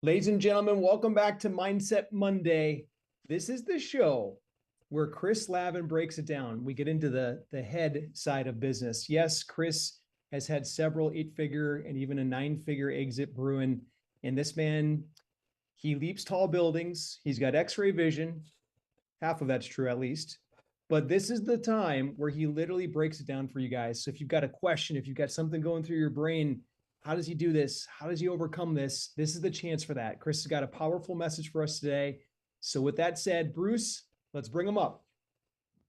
Ladies and gentlemen, welcome back to Mindset Monday. This is the show where Chris Lavin breaks it down. We get into the head side of business. Yes, Chris has had several 8-figure and even a 9-figure exit brewing. And this man, he leaps tall buildings. He's got x-ray vision. Half of that's true, at least. But this is the time where he literally breaks it down for you guys. So if you've got a question, if you've got something going through your brain, how does he do this? How does he overcome this? This is the chance for that. Chris has got a powerful message for us today. So with that said, Bruce, let's bring him up.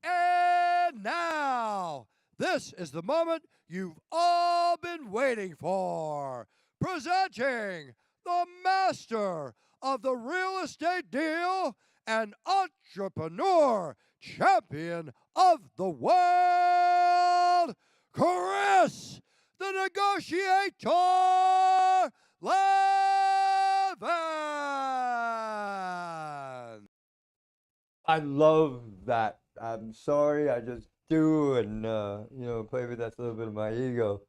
And now, this is the moment you've all been waiting for. Presenting the master of the real estate deal and entrepreneur champion of the world, Chris, the negotiator Lavin. I love that. I'm sorry, I just do, and maybe that's a little bit of my ego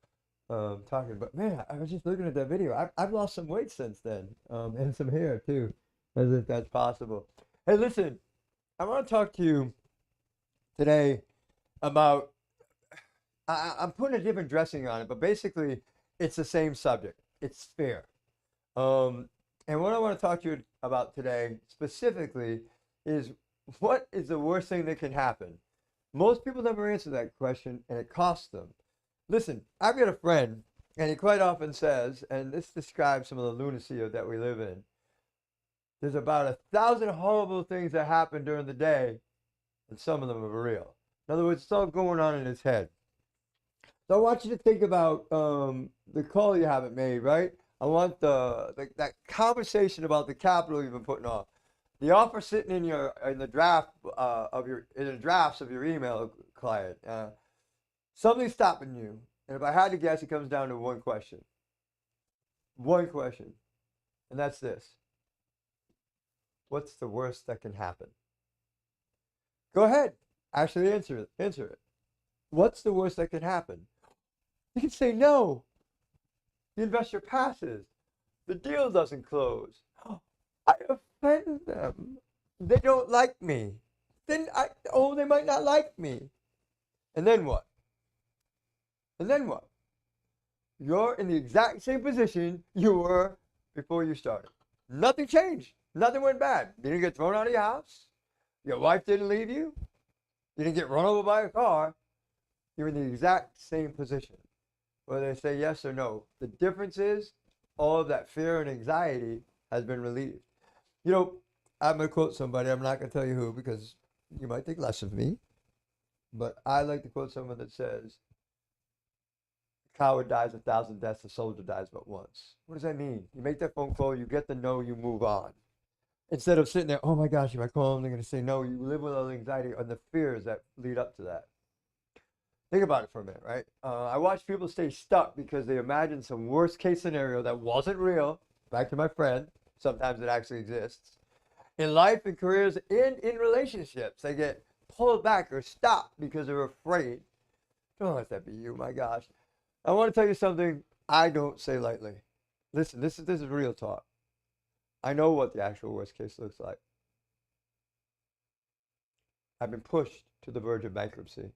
talking. But man, I was just looking at that video. I've lost some weight since then, and some hair too, as if that's possible. Hey, listen, I want to talk to you today about. I'm putting a different dressing on it, but basically, it's the same subject. It's fear. And what I want to talk to you about today specifically is, what is the worst thing that can happen? Most people never answer that question, and it costs them. Listen, I've got a friend, and he quite often says, and this describes some of the lunacy that we live in, there's about 1,000 horrible things that happen during the day, and some of them are real. In other words, it's all going on in his head. So I want you to think about the call you haven't made, right? I want that conversation about the capital you've been putting off. The offer sitting in the drafts of your email client. Something's stopping you, and if I had to guess, it comes down to one question. One question, and that's this: what's the worst that can happen? Go ahead, actually answer it. Answer it. What's the worst that can happen? You can say no. The investor passes. The deal doesn't close. I offend them. They don't like me. They might not like me. And then what? And then what? You're in the exact same position you were before you started. Nothing changed. Nothing went bad. You didn't get thrown out of your house. Your wife didn't leave you. You didn't get run over by a car. You're in the exact same position, whether they say yes or no. The difference is all of that fear and anxiety has been relieved. You know, I'm going to quote somebody. I'm not going to tell you who, because you might think less of me. But I like to quote someone that says, "A coward dies 1,000 deaths, a soldier dies but once." What does that mean? You make that phone call, you get the no, you move on. Instead of sitting there, oh my gosh, if I call them, they're going to say no. You live with all the anxiety and the fears that lead up to that. Think about it for a minute, right? I watch people stay stuck because they imagine some worst case scenario that wasn't real. Back to my friend, sometimes it actually exists. In life and careers and in relationships, they get pulled back or stopped because they're afraid. Don't let that be you, my gosh. I want to tell you something I don't say lightly. Listen, this is real talk. I know what the actual worst case looks like. I've been pushed to the verge of bankruptcy.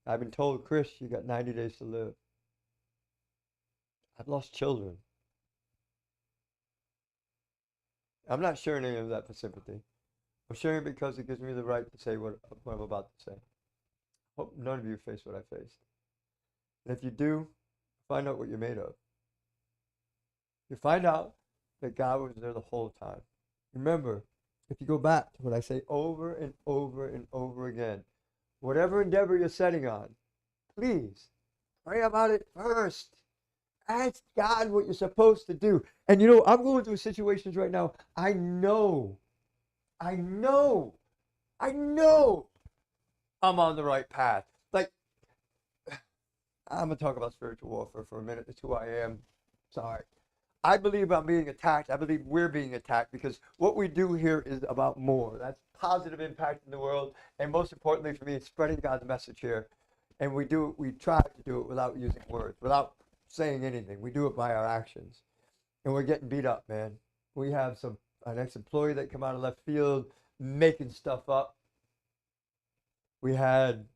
I've been told, Chris, you got 90 days to live. I've lost children. I'm not sharing any of that for sympathy. I'm sharing it because it gives me the right to say what I'm about to say. Hope none of you face what I faced. And if you do, find out what you're made of. You find out that God was there the whole time. Remember, if you go back to what I say over and over and over again, whatever endeavor you're setting on, please pray about it first. Ask God what you're supposed to do. And you know, I'm going through situations right now. I know I'm on the right path. Like, I'm going to talk about spiritual warfare for a minute. It's who I am. Sorry. I believe I'm being attacked. I believe we're being attacked because what we do here is about more. That's positive impact in the world. And most importantly for me, it's spreading God's message here. And we try to do it without using words, without saying anything. We do it by our actions. And we're getting beat up, man. We have an ex-employee that come out of left field making stuff up. We've had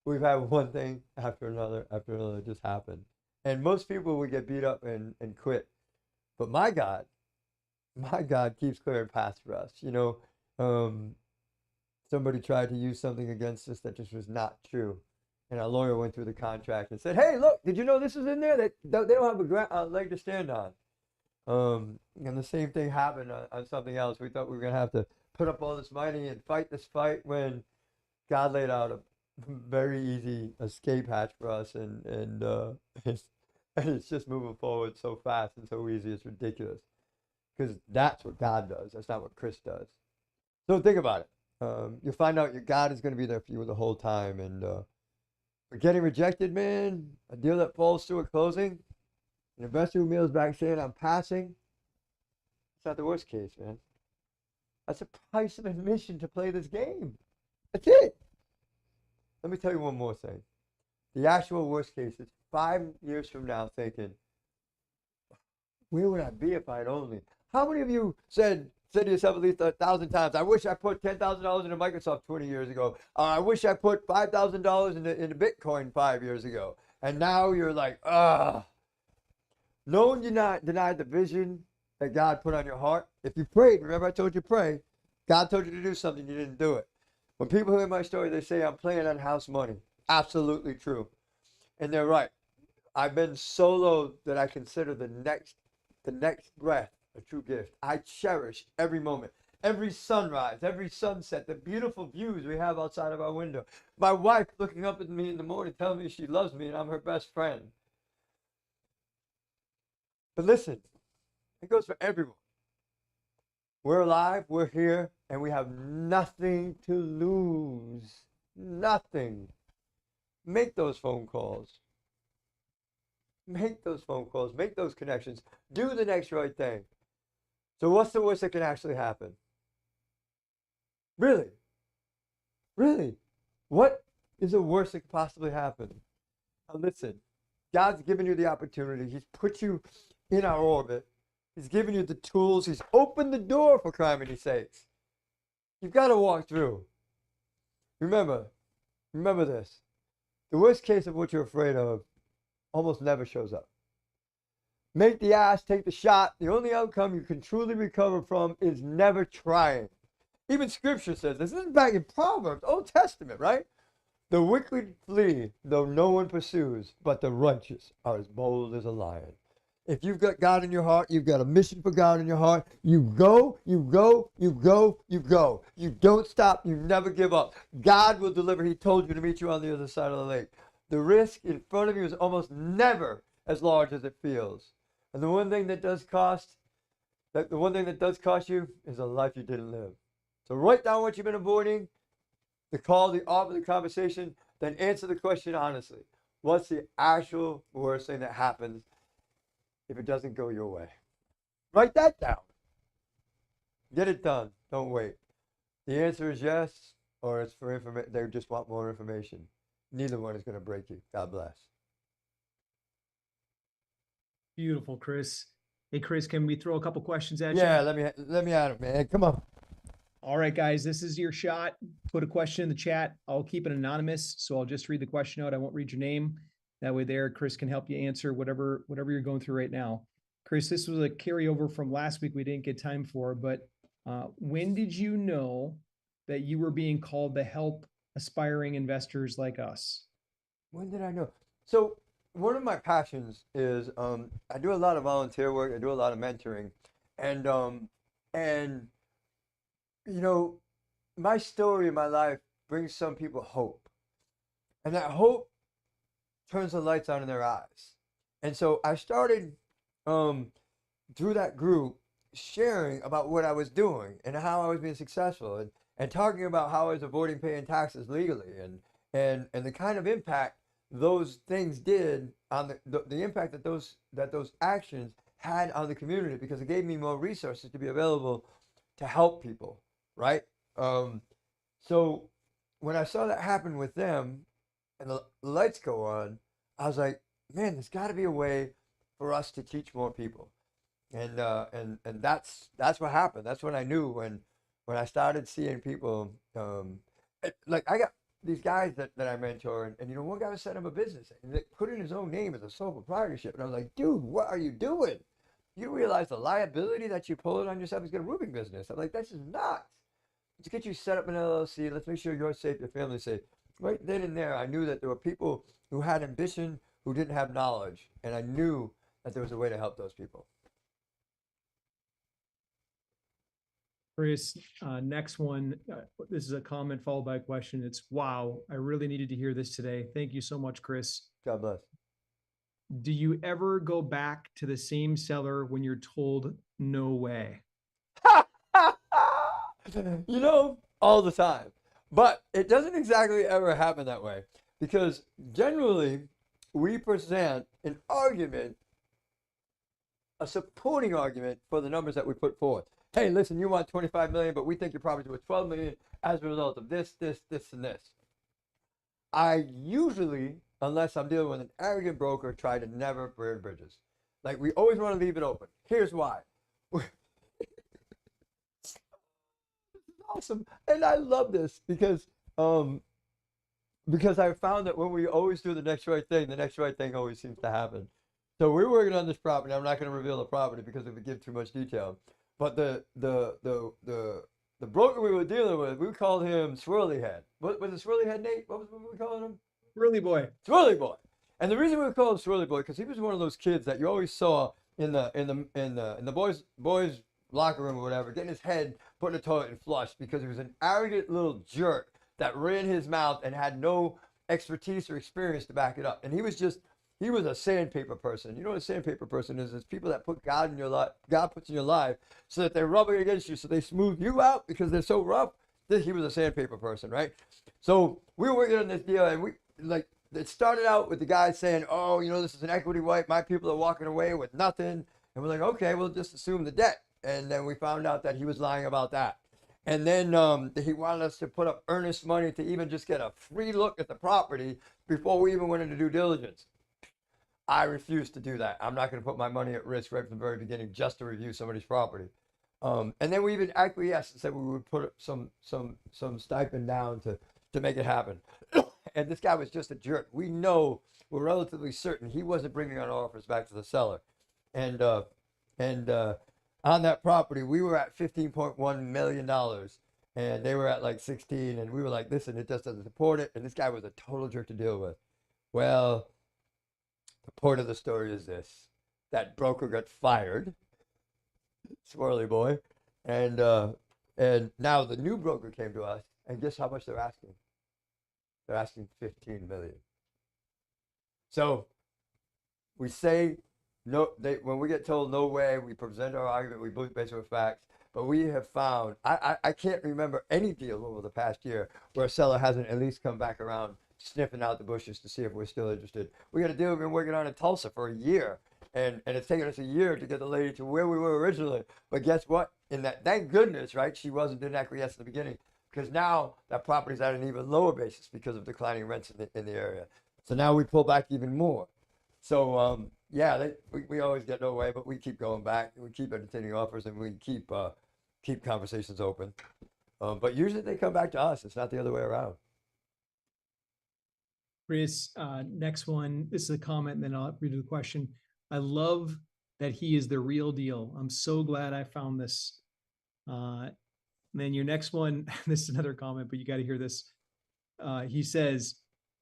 one thing after another just happen. And most people would get beat up and quit. But my God keeps clearing paths for us. Somebody tried to use something against us that just was not true. And our lawyer went through the contract and said, hey, look, did you know this is in there? They don't have a leg to stand on. And the same thing happened on something else. We thought we were going to have to put up all this money and fight this fight when God laid out a very easy escape hatch for us. And it's just moving forward so fast and so easy. It's ridiculous. Because that's what God does. That's not what Chris does. So think about it. You'll find out your God is going to be there for you the whole time. And for getting rejected, man, a deal that falls through a closing, an investor who mails back saying, I'm passing, it's not the worst case, man. That's a price of admission to play this game. That's it. Let me tell you one more thing. The actual worst case is 5 years from now thinking, where would I be if I'd only? How many of you said to yourself at least 1,000 times, I wish I put $10,000 into Microsoft 20 years ago. I wish I put $5,000 into Bitcoin 5 years ago. And now you're like, ah. No one denied the vision that God put on your heart. If you prayed, remember I told you pray. God told you to do something, you didn't do it. When people hear my story, they say I'm playing on house money. Absolutely true. And they're right. I've been so low that I consider the next breath a true gift. I cherish every moment, every sunrise, every sunset, the beautiful views we have outside of our window. My wife looking up at me in the morning telling me she loves me and I'm her best friend. But listen, it goes for everyone. We're alive, we're here, and we have nothing to lose. Nothing. Make those phone calls. Make those phone calls. Make those connections. Do the next right thing. So what's the worst that can actually happen? Really? Really? What is the worst that could possibly happen? Now listen, God's given you the opportunity. He's put you in our orbit. He's given you the tools. He's opened the door, for criminy sakes. You've got to walk through. Remember this. The worst case of what you're afraid of almost never shows up. Make the ask, take the shot. The only outcome you can truly recover from is never trying. Even Scripture says this. This is back in Proverbs, Old Testament, right? The wicked flee, though no one pursues, but the righteous are as bold as a lion. If you've got God in your heart, you've got a mission for God in your heart, you go, you go, you go, you go. You don't stop, you never give up. God will deliver. He told you to meet you on the other side of the lake. The risk in front of you is almost never as large as it feels. And the one thing that does cost you is a life you didn't live. So write down what you've been avoiding, the call, the offer, the conversation, then answer the question honestly. What's the actual worst thing that happens if it doesn't go your way? Write that down. Get it done. Don't wait. The answer is yes, or it's for information. They just want more information. Neither one is going to break you. God bless. Beautiful, Chris. Hey, Chris, can we throw a couple questions at you? Yeah, let me at it, man. Come on. All right, guys, this is your shot. Put a question in the chat. I'll keep it anonymous, so I'll just read the question out. I won't read your name. That way there, Chris can help you answer whatever you're going through right now. Chris, this was a carryover from last week we didn't get time for, but when did you know that you were being called to help aspiring investors like us? When did I know? So one of my passions is I do a lot of volunteer work. I do a lot of mentoring, and you know, my story in my life brings some people hope, and that hope turns the lights on in their eyes. And so I started through that group sharing about what I was doing and how I was being successful, and talking about how I was avoiding paying taxes legally, and the kind of impact those things did on the impact that those actions had on the community, because it gave me more resources to be available to help people, right? So when I saw that happen with them and the lights go on, I was like, man, there's got to be a way for us to teach more people. And that's what happened. That's when I knew when I started seeing people, like I got these guys that I mentor, and you know, one guy was setting up a business and they put in his own name as a sole proprietorship, and I was like, dude, what are you doing? You realize the liability that you pull it on yourself is going to roofing business. I'm like, this is nuts. Let's get you set up an LLC. Let's make sure you're safe, your family's safe. Right then and there, I knew that there were people who had ambition who didn't have knowledge, and I knew that there was a way to help those people. Chris, next one. This is a comment followed by a question. It's, wow, I really needed to hear this today. Thank you so much, Chris. God bless. Do you ever go back to the same seller when you're told no way? You know, all the time. But it doesn't exactly ever happen that way, because generally we present an argument, a supporting argument for the numbers that we put forth. Hey, listen, you want 25 million, but we think your property's worth 12 million as a result of this, this, this, and this. I usually, unless I'm dealing with an arrogant broker, try to never burn bridges. Like, we always want to leave it open. Here's why. Awesome. And I love this because I found that when we always do the next right thing always seems to happen. So we're working on this property. I'm not going to reveal the property because it would give too much detail. But the broker we were dealing with, we called him Swirly Head. What was it, Swirly Head, Nate? What were we calling him? Swirly Boy. Swirly Boy. And the reason we would call him Swirly Boy, because he was one of those kids that you always saw in the boys locker room or whatever, getting his head put in the toilet and flushed, because he was an arrogant little jerk that ran his mouth and had no expertise or experience to back it up. And he was a sandpaper person. You know what a sandpaper person is? It's people that put God in your life, God puts in your life, so that they're rubbing against you, so they smooth you out because they're so rough. He was a sandpaper person, right? So we were working on this deal, and it started out with the guy saying, oh, you know, this is an equity wipe. My people are walking away with nothing. And we're like, okay, we'll just assume the debt. And then we found out that he was lying about that. And then he wanted us to put up earnest money to even just get a free look at the property before we even went into due diligence. I refuse to do that. I'm not going to put my money at risk right from the very beginning just to review somebody's property. And then we even acquiesced and said we would put some stipend down to make it happen. And this guy was just a jerk. We know, we're relatively certain he wasn't bringing our offers back to the seller. And on that property, we were at $15.1 million, and they were at like 16, and we were like, listen, it just doesn't support it. And this guy was a total jerk to deal with. Well, the point of the story is this: that broker got fired, Swirly Boy, and now the new broker came to us, and guess how much they're asking? They're asking $15 million. So we say no. When we get told no way, we present our argument. We base it with facts. But we have found, I can't remember any deal over the past year where a seller hasn't at least come back around sniffing out the bushes to see if we're still interested. We got a deal we've been working on in Tulsa for a year, and it's taken us a year to get the lady to where we were originally. But guess what? In that, thank goodness, right? She didn't acquiesce at the beginning, because now that property's at an even lower basis because of declining rents in the area. So now we pull back even more. So yeah, we always get no way, but we keep going back. We keep entertaining offers, and we keep conversations open. But usually they come back to us. It's not the other way around. Chris, next one. This is a comment, and then I'll read the question. I love that he is the real deal. I'm so glad I found this. Then your next one, this is another comment, but you got to hear this. He says,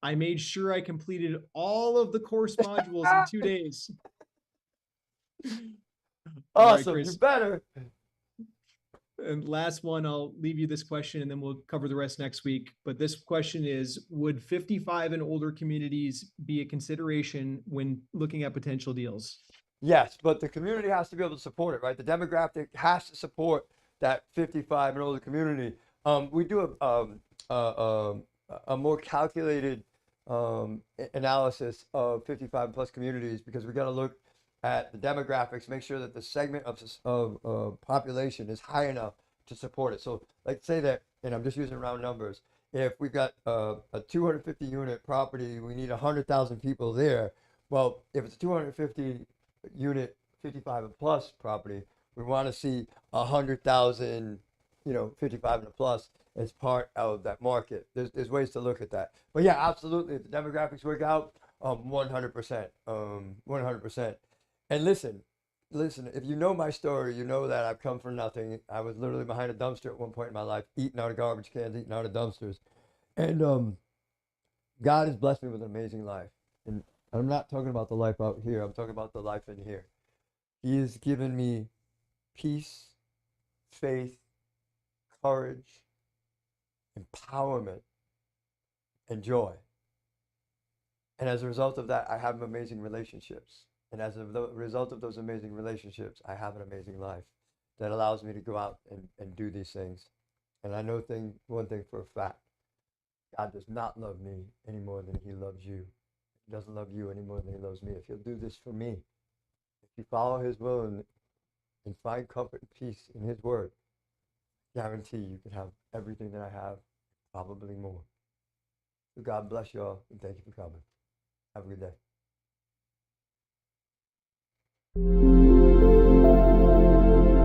I made sure I completed all of the course modules in 2 days. Awesome, right, you better. And last one, I'll leave you this question and then we'll cover the rest next week. But this question is, would 55 and older communities be a consideration when looking at potential deals? Yes, but the community has to be able to support it, right? The demographic has to support that 55 and older community. We do a more calculated analysis of 55 plus communities, because we got to look at the demographics, make sure that the segment of population is high enough to support it. So like say that, and I'm just using round numbers, if we've got a 250 unit property, we need 100,000 people there. Well, if it's 250 unit 55 and plus property. We want to see 100,000, 55 and plus as part of that market. There's ways to look at that. But yeah, absolutely. If the demographics work out, 100%, 100%. And listen, if you know my story, you know that I've come from nothing. I was literally behind a dumpster at one point in my life, eating out of garbage cans, eating out of dumpsters. And God has blessed me with an amazing life. And I'm not talking about the life out here, I'm talking about the life in here. He has given me peace, faith, courage, empowerment, and joy. And as a result of that, I have amazing relationships. And as a result of those amazing relationships, I have an amazing life that allows me to go out and do these things. And I know one thing for a fact. God does not love me any more than he loves you. He doesn't love you any more than he loves me. If he'll do this for me, if you follow his will and find comfort and peace in his word, guarantee you can have everything that I have, probably more. So God bless you all, and thank you for coming. Have a good day.